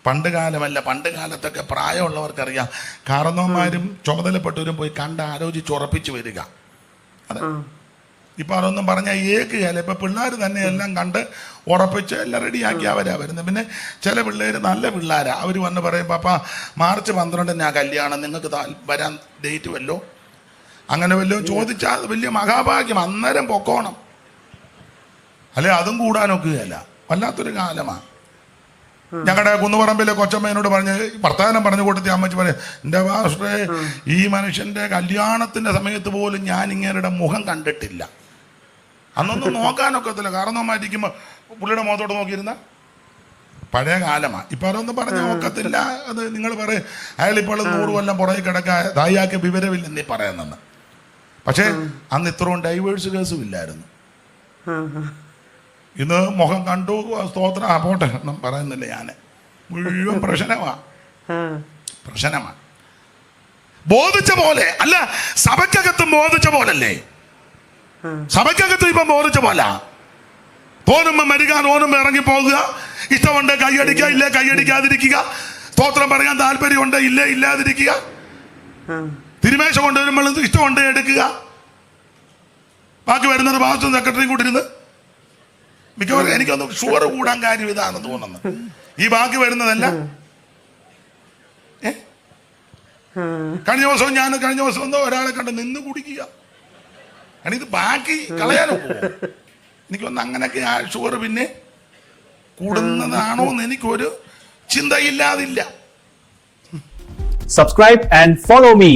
പണ്ട് കാലത്തൊക്കെ പ്രായമുള്ളവർക്കറിയാം, കാരണവന്മാരും ചുമതലപ്പെട്ടവരും പോയി കണ്ട് ആലോചിച്ച് ഉറപ്പിച്ച് വരിക. അതെ, ഇപ്പം അതൊന്നും പറഞ്ഞാൽ ഏക്കുകയല്ല. ഇപ്പം പിള്ളേർ തന്നെ എല്ലാം കണ്ട് ഉറപ്പിച്ച് എല്ലാം റെഡിയാക്കി അവരാ വരുന്നത്. പിന്നെ ചില പിള്ളേർ നല്ല പിള്ളേരാ, അവർ വന്ന് പറയും, പാപ്പ മാർച്ച് 12 കല്യാണം, നിങ്ങൾക്ക് വരാൻ ഡേറ്റ് വല്ലോ അങ്ങനെ വല്ലോ ചോദിച്ചാൽ വലിയ മഹാഭാഗ്യം, അന്നേരം പൊക്കോണം. അല്ലെ അതും കൂടാനൊക്കുകയല്ല. വല്ലാത്തൊരു കാലമാണ്. ഞങ്ങളുടെ കുന്നുപറമ്പിലെ കൊച്ചമ്മേനോട് പറഞ്ഞ് വർത്തമാനം പറഞ്ഞു കൊടുത്തി അമ്മച്ചി പറയും, എൻ്റെ പാസ്റ്ററെ, ഈ മനുഷ്യൻ്റെ കല്യാണത്തിൻ്റെ സമയത്ത് പോലും ഞാൻ ഇങ്ങനെയുടെ മുഖം കണ്ടിട്ടില്ല. അന്നൊന്നും നോക്കാനൊക്കത്തില്ല, കാരണവന്മാരിക്കുമ്പോൾ പുള്ളിയുടെ മുഖത്തോട്ട് നോക്കിയിരുന്ന പഴയ കാലമാണ്. ഇപ്പം അതൊന്നും പറഞ്ഞ് നോക്കത്തില്ല. അത് നിങ്ങൾ പറയും അയാളിപ്പോൾ 100 കൊല്ലം പുറകെ കിടക്കാൻ ദായിയാക്ക് വിവരമില്ലെന്നീ പറയുന്നെന്ന്. പക്ഷേ അന്ന് ഇത്രയും ഡൈവേഴ്സ് കേസും ഇല്ലായിരുന്നു. ഇന്ന് മുഖം കണ്ടു, സ്തോത്രം, പോട്ടെ ഒന്നും പറയുന്നില്ല ഞാൻ. മുഴുവൻ പ്രശ്നമാണ്. ബോധിച്ച പോലെ അല്ല, സഭയ്ക്കകത്തും ബോധിച്ച പോലല്ലേ. സഭയ്ക്കകത്തും ഇപ്പം ബോധിച്ച പോലെ. തോന്നുമ്പോ മരിക, തോന്നുമ്പോ ഇറങ്ങി പോകുക, ഇഷ്ടമുണ്ട് കൈയടിക്കുക, ഇല്ലേ കൈയടിക്കാതിരിക്കുക, സ്തോത്രം പറയാൻ താല്പര്യമുണ്ട്, ഇല്ലേ ഇല്ലാതിരിക്കുക, തിരുമേശ കൊണ്ടുവരുമ്പോൾ ഇഷ്ടമുണ്ട് എടുക്കുക, ബാക്കി വരുന്നത് പാസ്റ്ററും സെക്രട്ടറിയും കൂടി ഇരുന്ന് മിക്കവാറും എനിക്കൊന്ന് ഷുഗർ കൂടാൻ കാര്യം ഇതാണെന്ന് തോന്നുന്നത്. ഈ ബാക്കി വരുന്നതല്ല. കഴിഞ്ഞ ദിവസം ഒരാളെ കണ്ട് നിന്ന് കുടിക്കുക. കാരണം ഇത് ബാക്കി കളയാനോ പോകും. എനിക്കൊന്ന് അങ്ങനെയൊക്കെ ആ ഷുഗർ പിന്നെ കൂടുന്നതാണോ എന്ന് എനിക്കൊരു ചിന്തയില്ലാതില്ല. Subscribe and follow me.